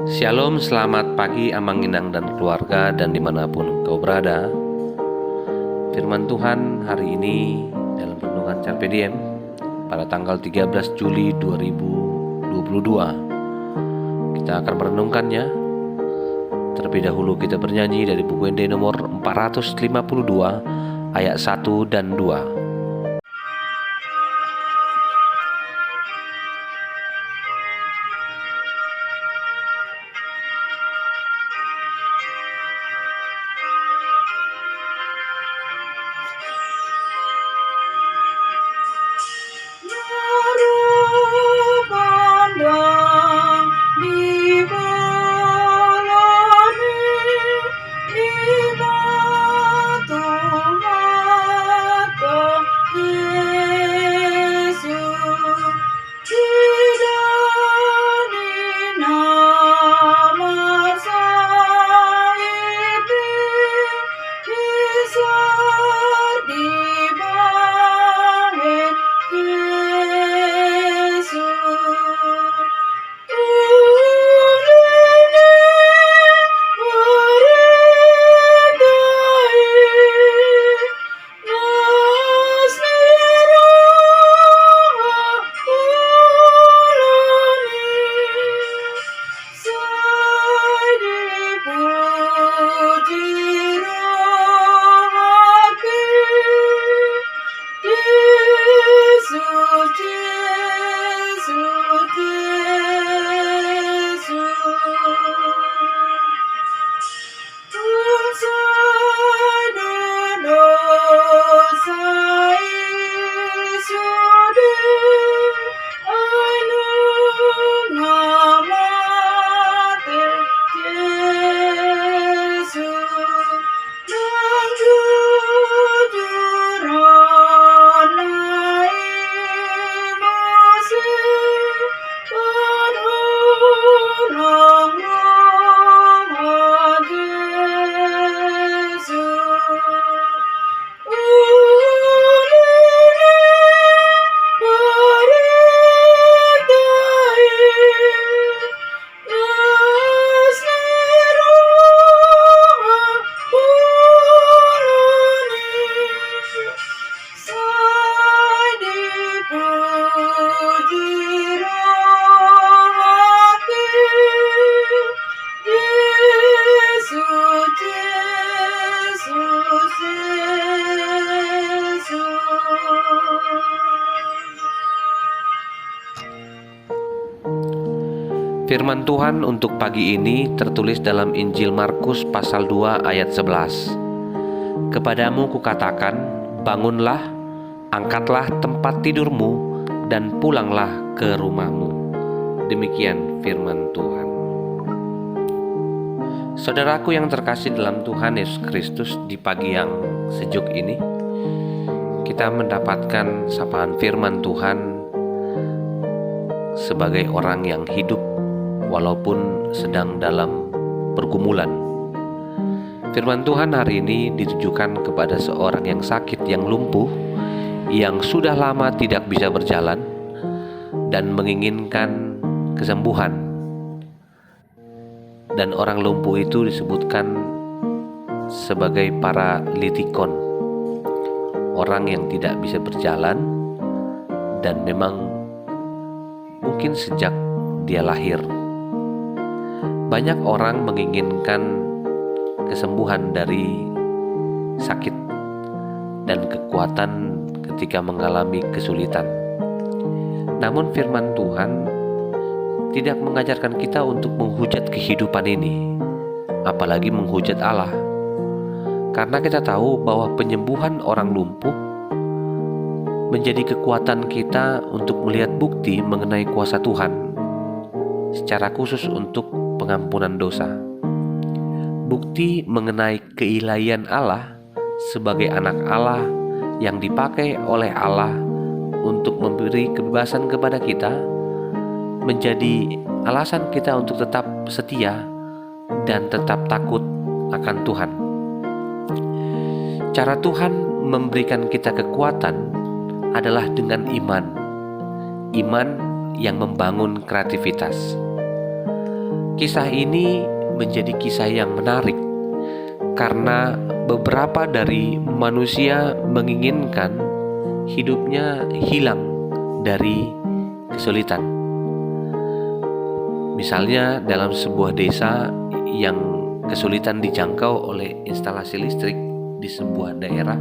Shalom, selamat pagi Amang Inang dan keluarga dan dimanapun kau berada. Firman Tuhan hari ini dalam renungan Carpe Diem pada tanggal 13 Juli 2022. Kita akan merenungkannya. Terlebih dahulu kita bernyanyi dari buku ND nomor 452 ayat 1 dan 2. Firman Tuhan untuk pagi ini tertulis dalam Injil Markus pasal 2 ayat 11. Kepadamu kukatakan, bangunlah, angkatlah tempat tidurmu, dan pulanglah ke rumahmu. Demikian firman Tuhan. Saudaraku yang terkasih dalam Tuhan Yesus Kristus, di pagi yang sejuk ini, kita mendapatkan sapaan firman Tuhan sebagai orang yang hidup walaupun sedang dalam pergumulan. Firman Tuhan hari ini ditujukan kepada seorang yang sakit, yang lumpuh, yang sudah lama tidak bisa berjalan dan menginginkan kesembuhan. Dan orang lumpuh itu disebutkan sebagai paralitikon, orang yang tidak bisa berjalan dan memang mungkin sejak dia lahir. Banyak orang menginginkan kesembuhan dari sakit dan kekuatan ketika mengalami kesulitan. Namun firman Tuhan tidak mengajarkan kita untuk menghujat kehidupan ini, apalagi menghujat Allah. Karena kita tahu bahwa penyembuhan orang lumpuh menjadi kekuatan kita untuk melihat bukti mengenai kuasa Tuhan, secara khusus untuk pengampunan dosa. Bukti mengenai keilahian Allah sebagai anak Allah yang dipakai oleh Allah untuk memberi kebebasan kepada kita, menjadi alasan kita untuk tetap setia dan tetap takut akan Tuhan. Cara Tuhan memberikan kita kekuatan adalah dengan iman yang membangun kreativitas. Kisah ini menjadi kisah yang menarik karena beberapa dari manusia menginginkan hidupnya hilang dari kesulitan. Misalnya dalam sebuah desa yang kesulitan dijangkau oleh instalasi listrik di sebuah daerah,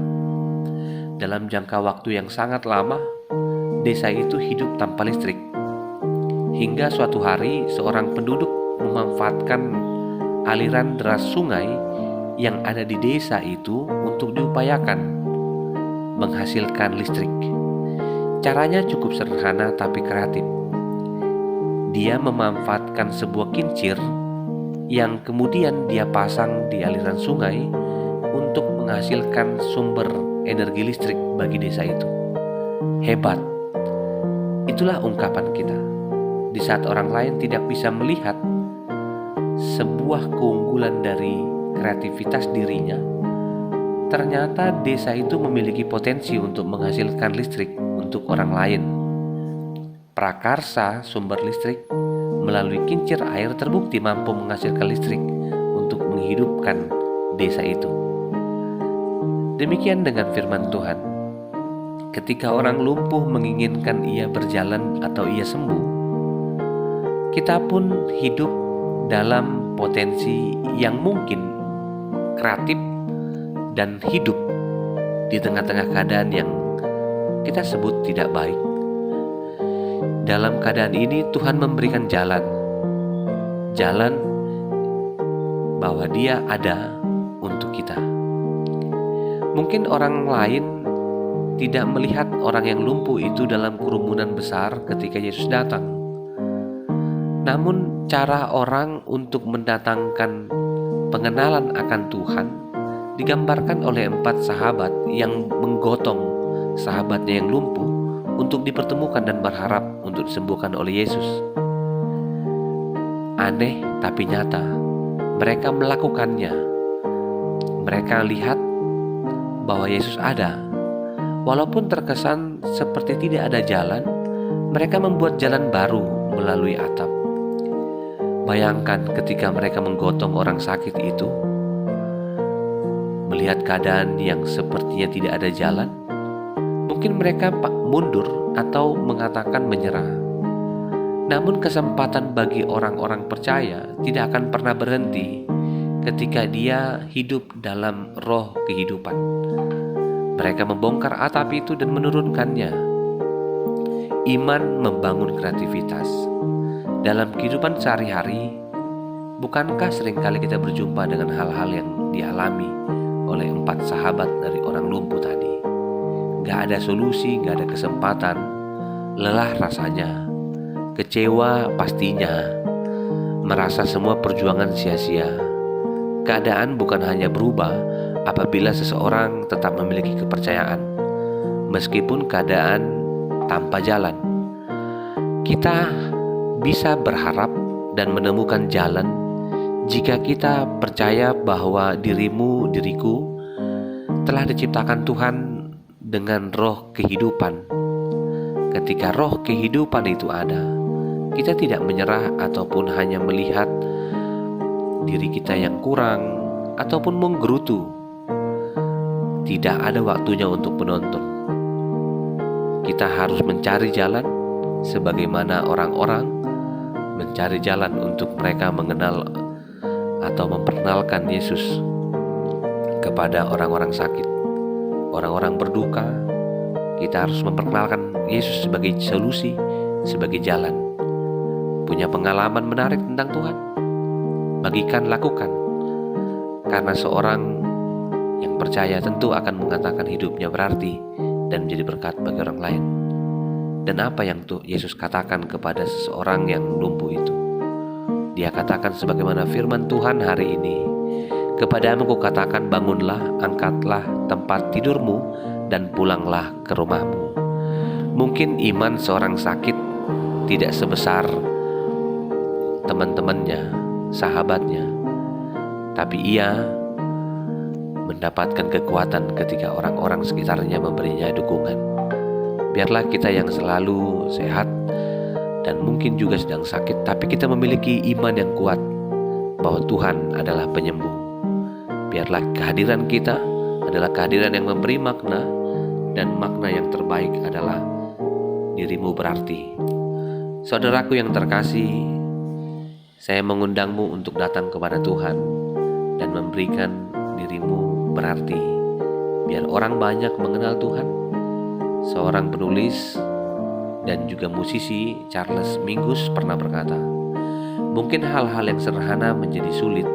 dalam jangka waktu yang sangat lama, desa itu hidup tanpa listrik. Hingga suatu hari seorang penduduk memanfaatkan aliran deras sungai yang ada di desa itu untuk diupayakan menghasilkan listrik. Caranya cukup sederhana tapi kreatif. Dia memanfaatkan sebuah kincir yang kemudian dia pasang di aliran sungai untuk menghasilkan sumber energi listrik bagi desa itu. Hebat. Itulah ungkapan kita. Di saat orang lain tidak bisa melihat sebuah keunggulan dari kreativitas dirinya, ternyata desa itu memiliki potensi untuk menghasilkan listrik untuk orang lain. Prakarsa sumber listrik melalui kincir air terbukti mampu menghasilkan listrik untuk menghidupkan desa itu. Demikian dengan firman Tuhan. Ketika orang lumpuh menginginkan ia berjalan atau ia sembuh, kita pun hidup dalam potensi yang mungkin kreatif dan hidup di tengah-tengah keadaan yang kita sebut tidak baik. Dalam keadaan ini Tuhan memberikan jalan bahwa Dia ada untuk kita. Mungkin orang lain tidak melihat orang yang lumpuh itu dalam kerumunan besar ketika Yesus datang. Namun cara orang untuk mendatangkan pengenalan akan Tuhan digambarkan oleh 4 sahabat yang menggotong sahabatnya yang lumpuh untuk dipertemukan dan berharap untuk disembuhkan oleh Yesus. Aneh tapi nyata, mereka melakukannya. Mereka lihat bahwa Yesus ada. Walaupun terkesan seperti tidak ada jalan, mereka membuat jalan baru melalui atap. Bayangkan ketika mereka menggotong orang sakit itu, melihat keadaan yang sepertinya tidak ada jalan, mungkin mereka mundur atau mengatakan menyerah. Namun kesempatan bagi orang-orang percaya tidak akan pernah berhenti ketika dia hidup dalam roh kehidupan. Mereka membongkar atap itu dan menurunkannya. Iman membangun kreativitas. Dalam kehidupan sehari-hari, bukankah seringkali kita berjumpa dengan hal-hal yang dialami oleh 4 sahabat dari orang lumpuh tadi? Gak ada solusi, gak ada kesempatan, lelah rasanya, kecewa pastinya, merasa semua perjuangan sia-sia. Keadaan bukan hanya berubah apabila seseorang tetap memiliki kepercayaan, meskipun keadaan tanpa jalan. Kita bisa berharap dan menemukan jalan jika kita percaya bahwa diriku telah diciptakan Tuhan dengan roh kehidupan. Ketika roh kehidupan itu ada, kita tidak menyerah ataupun hanya melihat diri kita yang kurang ataupun menggerutu. Tidak ada waktunya untuk menonton. Kita harus mencari jalan sebagaimana orang-orang mencari jalan untuk mereka mengenal atau memperkenalkan Yesus kepada orang-orang sakit. Orang-orang berduka, kita harus memperkenalkan Yesus sebagai solusi, sebagai jalan. Punya pengalaman menarik tentang Tuhan? Bagikan, lakukan. Karena seorang yang percaya tentu akan mengatakan hidupnya berarti dan menjadi berkat bagi orang lain. Dan apa yang Yesus katakan kepada seseorang yang lumpuh itu? Dia katakan sebagaimana firman Tuhan hari ini, "Kepadamu kukatakan, bangunlah, angkatlah tempat tidurmu, dan pulanglah ke rumahmu." Mungkin iman seorang sakit tidak sebesar teman-temannya, sahabatnya, tapi ia mendapatkan kekuatan ketika orang-orang sekitarnya memberinya dukungan. Biarlah kita yang selalu sehat dan mungkin juga sedang sakit, tapi kita memiliki iman yang kuat bahwa Tuhan adalah penyembuh. Biarlah kehadiran kita adalah kehadiran yang memberi makna, dan makna yang terbaik adalah dirimu berarti. Saudaraku yang terkasih, saya mengundangmu untuk datang kepada Tuhan dan memberikan dirimu berarti, biar orang banyak mengenal Tuhan. Seorang penulis dan juga musisi, Charles Mingus, pernah berkata, mungkin hal-hal yang sederhana menjadi sulit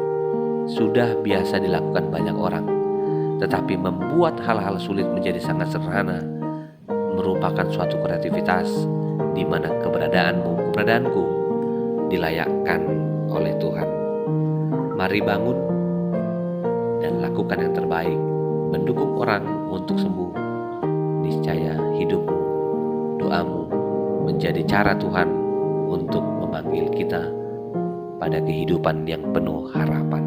sudah biasa dilakukan banyak orang, tetapi membuat hal-hal sulit menjadi sangat sederhana merupakan suatu kreativitas di mana keberadaanku dilayakkan oleh Tuhan. Mari bangun dan lakukan yang terbaik, mendukung orang untuk sembuh. Niscaya hidupmu, doamu menjadi cara Tuhan untuk memanggil kita pada kehidupan yang penuh harapan.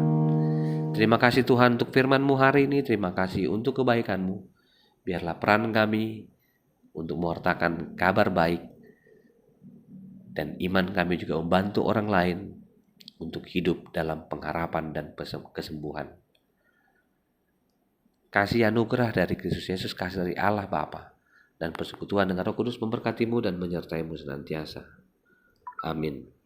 Terima kasih Tuhan untuk firman-Mu hari ini. Terima kasih untuk kebaikan-Mu. Biarlah peran kami untuk mewartakan kabar baik, dan iman kami juga membantu orang lain untuk hidup dalam pengharapan dan kesembuhan. Kasih anugerah dari Kristus Yesus, kasih dari Allah Bapa, dan persekutuan dengan Roh Kudus memberkatimu dan menyertaimu senantiasa. Amin.